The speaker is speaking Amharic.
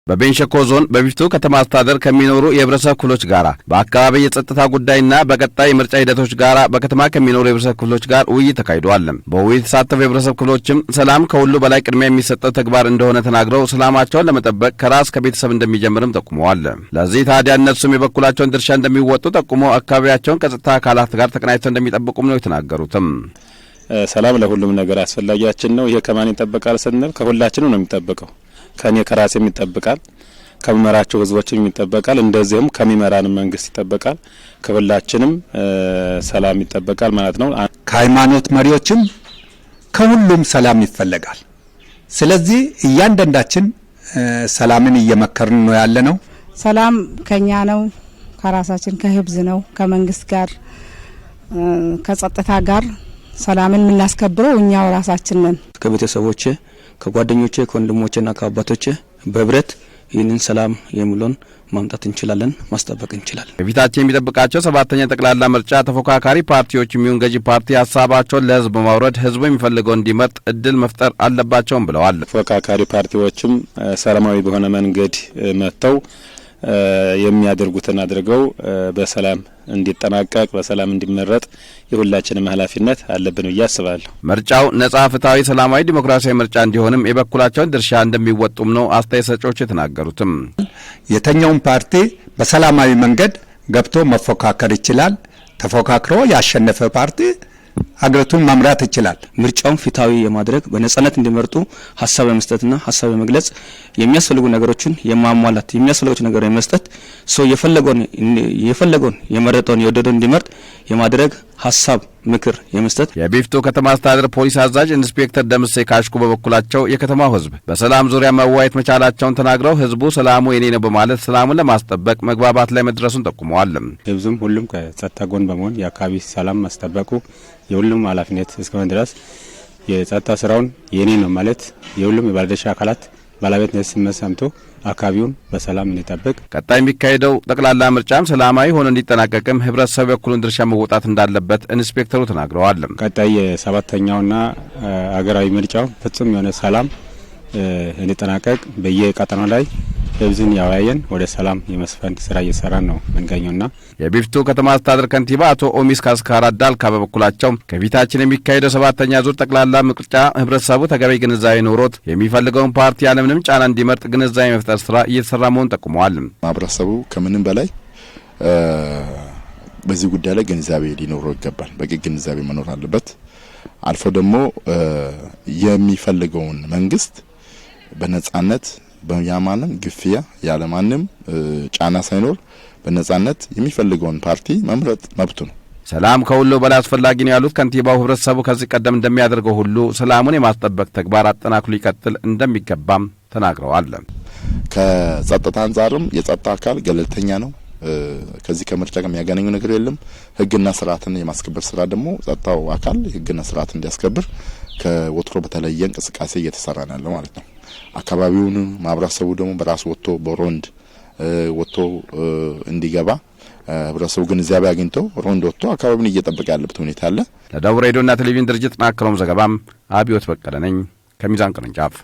በቤንሸኮ ዞን በቢፍቱ ከተማ አስተዳደር ከሚኖሩ የህብረተሰብ ክፍሎች ጋር በአካባቢ የጸጥታ ጉዳይና በቀጣይ ምርጫ ሂደቶች ጋር በከተማ ከሚኖሩ የህብረተሰብ ክፍሎች ጋር ውይይት ተካሂዷል። በውይይት የተሳተፉ የህብረተሰብ ክፍሎችም ሰላም ከሁሉ በላይ ቅድሚያ የሚሰጠው ተግባር እንደሆነ ተናግረው ሰላማቸውን ለመጠበቅ ከራስ ከቤተሰብ እንደሚጀምርም ጠቁመዋል። ለዚህ ታዲያ እነሱም የበኩላቸውን ድርሻ እንደሚወጡ ጠቁመው አካባቢያቸውን ከጸጥታ አካላት ጋር ተቀናጅተው እንደሚጠብቁም ነው የተናገሩትም። ሰላም ለሁሉም ነገር አስፈላጊያችን ነው። ይሄ ከማን ይጠበቃል ስንል ከሁላችንም ነው የሚጠበቀው። ከኔ ከራሴ የሚጠበቃል፣ ከመመራቸው ህዝቦችም የሚጠበቃል፣ እንደዚህም ከሚመራን መንግስት ይጠበቃል። ከሁላችንም ሰላም ይጠበቃል ማለት ነው። ከሃይማኖት መሪዎችም ከሁሉም ሰላም ይፈልጋል። ስለዚህ እያንዳንዳችን ሰላምን እየመከርን ነው ያለነው። ሰላም ከኛ ነው፣ ከራሳችን ከህዝብ ነው፣ ከመንግስት ጋር ከጸጥታ ጋር ሰላምን የምናስከብረው እኛው ራሳችን ነን። ከቤተሰቦቼ ከጓደኞቼ ከወንድሞቼና ከአባቶቼ በህብረት ይህንን ሰላም የሙሉን ማምጣት እንችላለን፣ ማስጠበቅ እንችላለን። በፊታችን የሚጠብቃቸው 7ኛ ጠቅላላ ምርጫ ተፎካካሪ ፓርቲዎች የሚሆን ገዢ ፓርቲ ሀሳባቸውን ለህዝብ በማውረድ ህዝቡ የሚፈልገው እንዲመርጥ እድል መፍጠር አለባቸውም ብለዋል። ተፎካካሪ ፓርቲዎችም ሰላማዊ በሆነ መንገድ መጥተው የሚያደርጉትን አድርገው በሰላም እንዲጠናቀቅ በሰላም እንዲመረጥ የሁላችንም ኃላፊነት አለብን ብዬ አስባለሁ። ምርጫው ነጻ፣ ፍትሃዊ፣ ሰላማዊ ዲሞክራሲያዊ ምርጫ እንዲሆንም የበኩላቸውን ድርሻ እንደሚወጡም ነው አስተያየት ሰጪዎች የተናገሩትም። የተኛውን ፓርቲ በሰላማዊ መንገድ ገብቶ መፎካከር ይችላል። ተፎካክሮ ያሸነፈ ፓርቲ አገሪቱን መምራት ይችላል። ምርጫውን ፍትሃዊ የማድረግ በነጻነት እንዲመርጡ ሀሳብ የመስጠትና ሀሳብ የመግለጽ የሚያስፈልጉ ነገሮችን የማሟላት የሚያስፈልጉ ነገር የመስጠት ሰው የፈለገውን የመረጠውን የወደደውን እንዲመርጥ የማድረግ ሀሳብ ምክር የመስጠት የቢፍቱ ከተማ አስተዳደር ፖሊስ አዛዥ ኢንስፔክተር ደምሴ ካሽኩ በበኩላቸው የከተማው ህዝብ በሰላም ዙሪያ መዋየት መቻላቸውን ተናግረው ህዝቡ ሰላሙ የኔ ነው በማለት ሰላሙን ለማስጠበቅ መግባባት ላይ መድረሱን ጠቁመዋል። ህዝቡም ሁሉም ከጸጥታ ጎን በመሆን የአካባቢ ሰላም ማስጠበቁ የሁሉም ኃላፊነት እስከሆነ ድረስ የጸጥታ ስራውን የኔ ነው ማለት የሁሉም የባለድርሻ አካላት ባለቤትነት ሰምቶ አካባቢውን በሰላም እንዲጠብቅ ቀጣይ የሚካሄደው ጠቅላላ ምርጫም ሰላማዊ ሆኖ እንዲጠናቀቅም ህብረተሰቡ የበኩሉን ድርሻ መወጣት እንዳለበት ኢንስፔክተሩ ተናግረዋል። ቀጣይ የ7ኛውና አገራዊ ምርጫው ፍጹም የሆነ ሰላም እንዲጠናቀቅ በየቀጠናው ላይ ህዝብን ያወያየን ወደ ሰላም የመስፈን ስራ እየሰራን ነው መንገኘውና የቢፍቱ ከተማ አስተዳደር ከንቲባ አቶ ኦሚስ ካስካራ ዳልካ በበኩላቸው ከፊታችን የሚካሄደው 7ኛ ዙር ጠቅላላ ምርጫ ህብረተሰቡ ተገቢ ግንዛቤ ኖሮት የሚፈልገውን ፓርቲ ያለምንም ጫና እንዲመርጥ ግንዛቤ መፍጠር ስራ እየተሰራ መሆኑን ጠቁመዋል። ማህበረሰቡ ከምንም በላይ በዚህ ጉዳይ ላይ ግንዛቤ ሊኖረው ይገባል። በቂ ግንዛቤ መኖር አለበት። አልፎ ደግሞ የሚፈልገውን መንግስት በነጻነት በያማንም ግፊያ ያለማንም ጫና ሳይኖር በነጻነት የሚፈልገውን ፓርቲ መምረጥ መብቱ ነው። ሰላም ከሁሉ በላይ አስፈላጊ ነው ያሉት ከንቲባው ህብረተሰቡ ከዚህ ቀደም እንደሚያደርገው ሁሉ ሰላሙን የማስጠበቅ ተግባር አጠናክሮ ሊቀጥል እንደሚገባም ተናግረዋል። ከጸጥታ አንጻርም የጸጥታ አካል ገለልተኛ ነው። ከዚህ ከምርጫ ጋር የሚያገናኙ ነገር የለም። ህግና ስርዓትን የማስከበር ስራ ደግሞ ጸጥታው አካል ህግና ስርዓት እንዲያስከብር ከወትሮ በተለየ እንቅስቃሴ እየተሰራ ነው ያለው ማለት ነው። አካባቢውን ማህበረሰቡ ደግሞ በራሱ ወጥቶ በሮንድ ወጥቶ እንዲገባ ህብረተሰቡ ግንዛቤ አግኝቶ ሮንድ ወጥቶ አካባቢውን እየጠበቀ ያለበት ሁኔታ አለ። ለደቡብ ሬዲዮና ቴሌቪዥን ድርጅት ናክሮም ዘገባም አብዮት በቀለ ነኝ ከሚዛን ቅርንጫፍ።